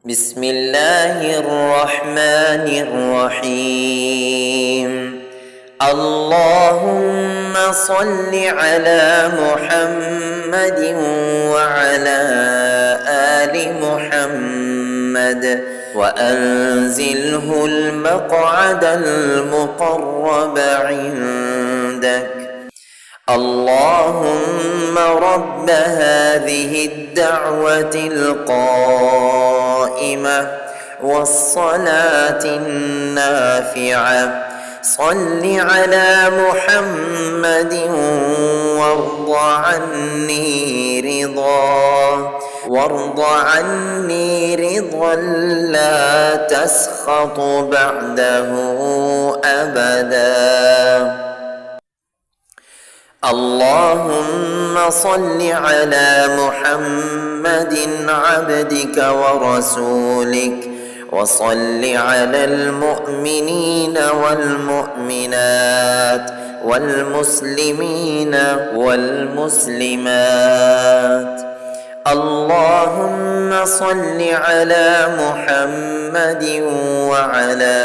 بسم الله الرحمن الرحيم. اللهم صل على محمد وعلى آل محمد وأنزله المقعد المقرب عندك. اللهم رب هذه الدعوة القائمة والصلاة النافعة صل على محمد وارض عني رضا لا تسخط بعده أبدا. اللهم صل على محمد عبدك ورسولك وصل على المؤمنين والمؤمنات والمسلمين والمسلمات. اللهم صل على محمد وعلى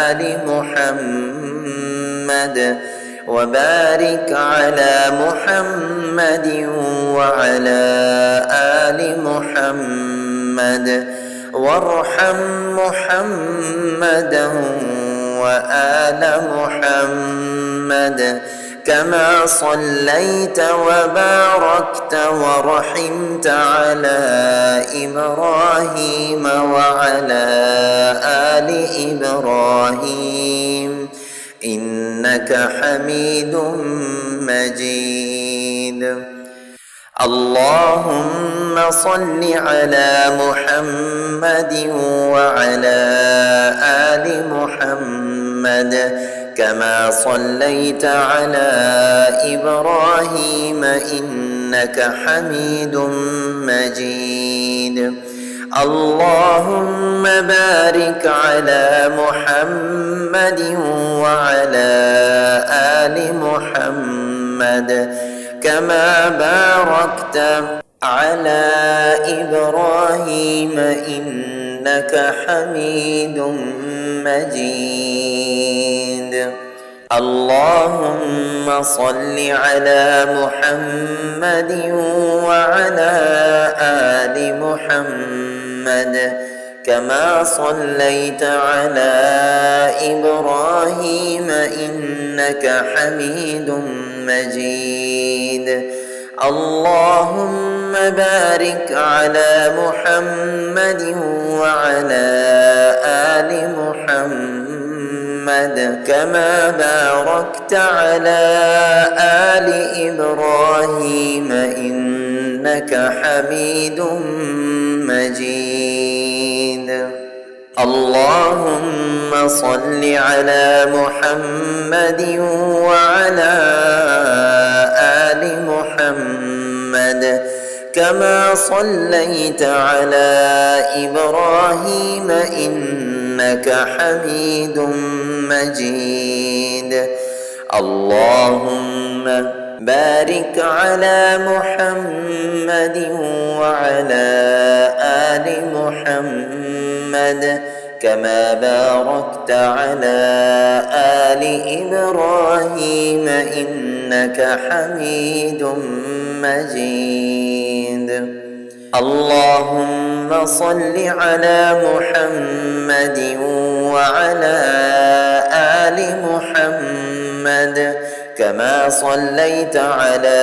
آل محمد وبارك على محمد وعلى آل محمد وارحم محمدا وآل محمد كما صليت وباركت ورحمت على إبراهيم وعلى آل إبراهيم إنك حميد مجيد. اللهم صل على محمد وعلى آل محمد كما صليت على إبراهيم إنك حميد مجيد. اللهم بارك على محمد وعلى آل محمد كما باركت على إبراهيم إنك حميد مجيد. اللهم صل على محمد وعلى آل محمد كما صليت على إبراهيم إنك حميد مجيد. اللهم بارك على محمد وعلى آل محمد كما باركت على آل إبراهيم إنك حميد مجيد. اللهم صل على محمد وعلى آل محمد كما صليت على إبراهيم إنك حميد مجيد. اللهم بارك على محمد وعلى آل محمد كما باركت على آل إبراهيم إنك حميد مجيد. اللهم صل على محمد وعلى آل محمد كما صليت على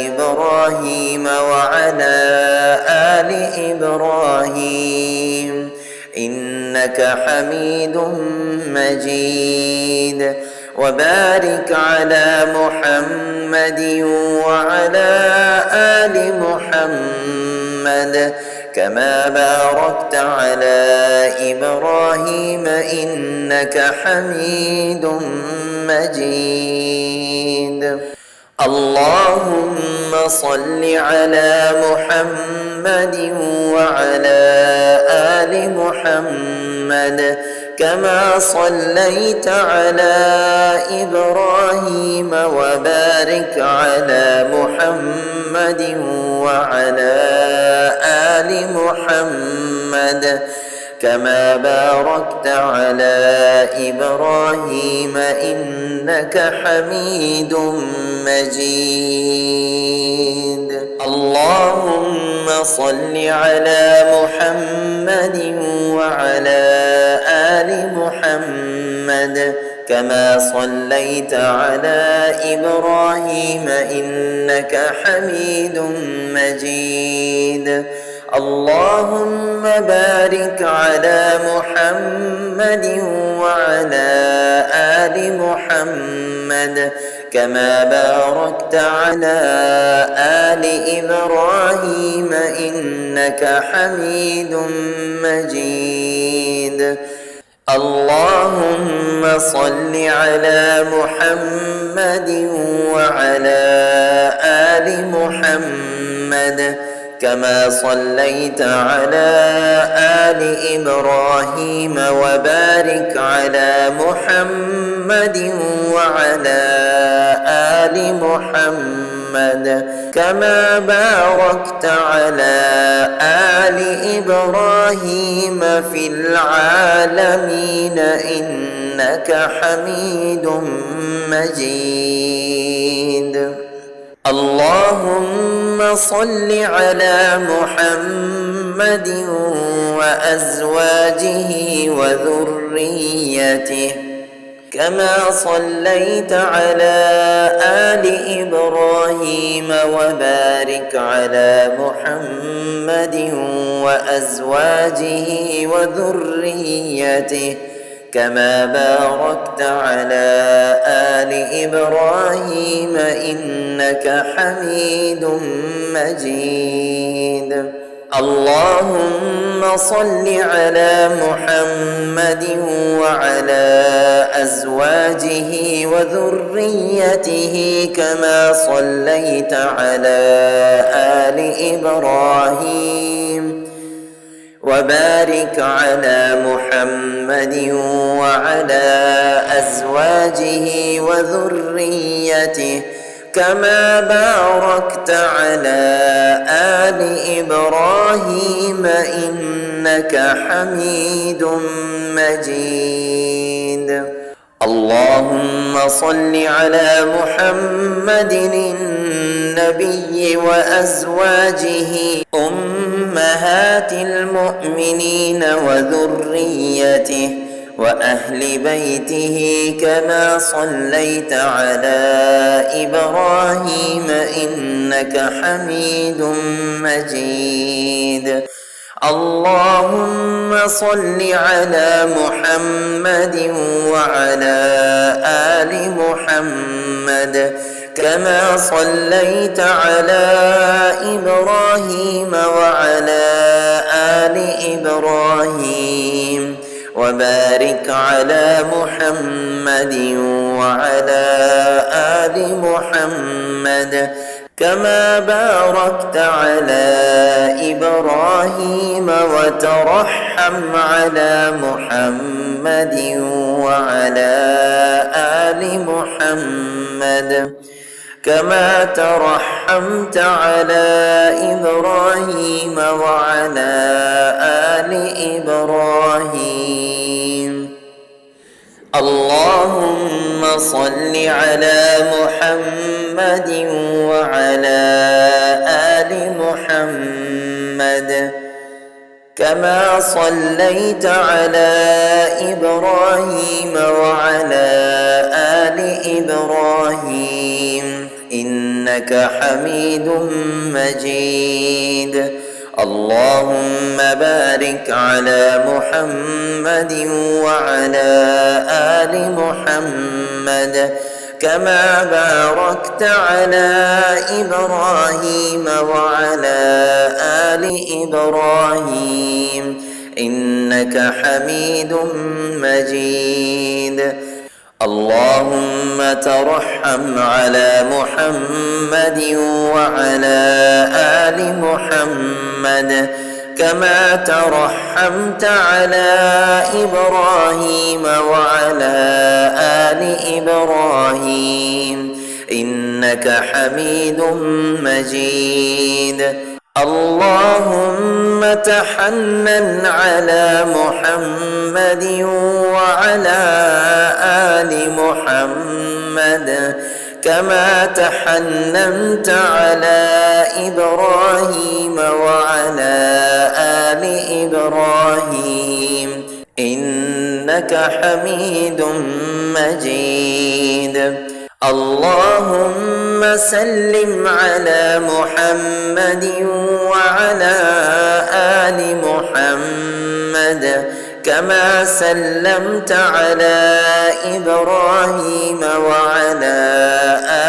إبراهيم وعلى آل إبراهيم إنك حميد مجيد. وبارك على محمد وعلى آل محمد كما باركت على إبراهيم إنك حميد مجيد. اللهم صل على محمد وعلى آل محمد كما صليت على إبراهيم وبارك على محمد وعلى آل محمد محمد كما باركت على إبراهيم إنك حميد مجيد. اللهم صل على محمد وعلى آل محمد كما صليت على إبراهيم إنك حميد مجيد. اللهم بارك على محمد وعلى آل محمد كما باركت على آل إبراهيم إنك حميد مجيد. اللهم صل على محمد وعلى آل محمد كما صليت على آل إبراهيم وبارك على محمد وعلى آل محمد كما باركت على آل إبراهيم في العالمين إنك حميد مجيد. اللهم صل على محمد وأزواجه وذريته كما صليت على آل إبراهيم وبارك على محمد وأزواجه وذريته كما باركت على آل إبراهيم إنك حميد مجيد. اللهم صل على محمد وعلى أزواجه وذريته كما صليت على آل إبراهيم وبارك على محمد وعلى أزواجه وذريته كما باركت على آل إبراهيم إنك حميد مجيد. اللهم صل على محمد النبي وأزواجه أمهات المؤمنين وذريته وأهل بيته كما صليت على إبراهيم إنك حميد مجيد. اللهم صل على محمد وعلى آل محمد كما صليت على إبراهيم وعلى آل إبراهيم وبارك على محمد وعلى آل محمد كما باركت على إبراهيم وترحم على محمد وعلى آل محمد كما ترحمت على إبراهيم وعلى آل إبراهيم. اللهم صل على محمد وعلى آل محمد كما صليت على إبراهيم وعلى آل إبراهيم إنك حميد مجيد. اللهم بارك على محمد وعلى آل محمد كما باركت على إبراهيم وعلى آل إبراهيم إنك حميد مجيد. اللهم ترحم على محمد وعلى آل محمد كما ترحمت على إبراهيم وعلى آل إبراهيم إنك حميد مجيد. اللهم تحنن على محمد وعلى آل محمد كما تحننت على إبراهيم وعلى آل إبراهيم إنك حميد مجيد. اللهم سلم على محمد وعلى آل محمد كما سلمت على إبراهيم وعلى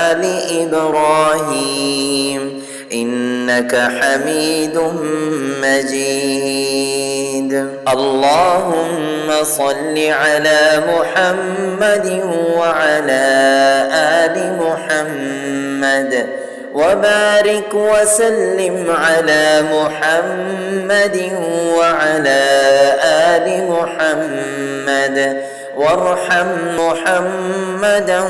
آل إبراهيم إنك حميد مجيد. اللهم صل على محمد وعلى آل محمد وبارك وسلم على محمد وعلى آل محمد وارحم محمدا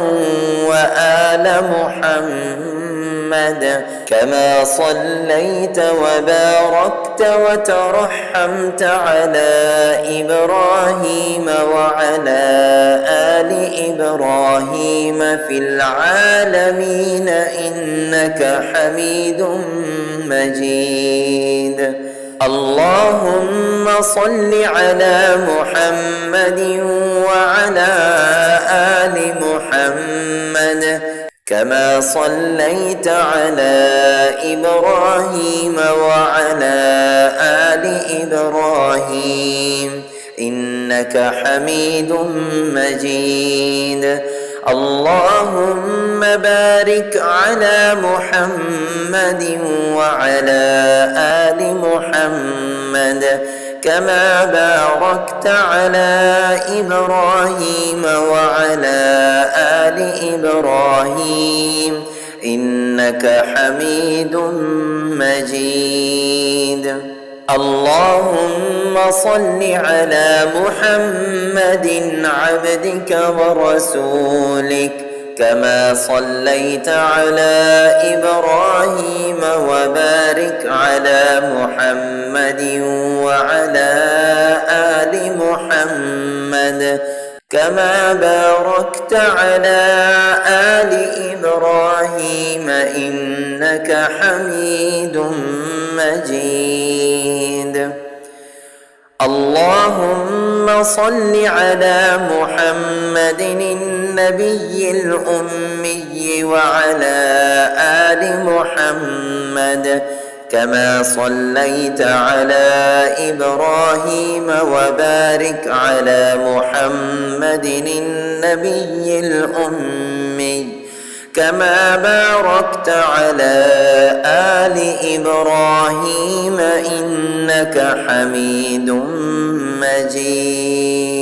وآل محمد كما صليت وباركت وترحمت على إبراهيم وعلى آل إبراهيم في العالمين إنك حميد مجيد. اللهم صل على محمد وعلى آل محمد كما صليت على إبراهيم وعلى آل إبراهيم إنك حميد مجيد. اللهم بارك على محمد وعلى آل محمد كما باركت على إبراهيم وعلى آل إبراهيم إنك حميد مجيد. اللهم صل على محمد عبدك ورسولك كما صليت على إبراهيم وبارك على محمد وعلى آل محمد كما باركت على آل إبراهيم إنك حميد مجيد. اللهم صل على محمد النبي الأمي وعلى آل محمد كما صليت على إبراهيم وبارك على محمد النبي الأمي كما باركت على آل إبراهيم إنك حميد مجيد.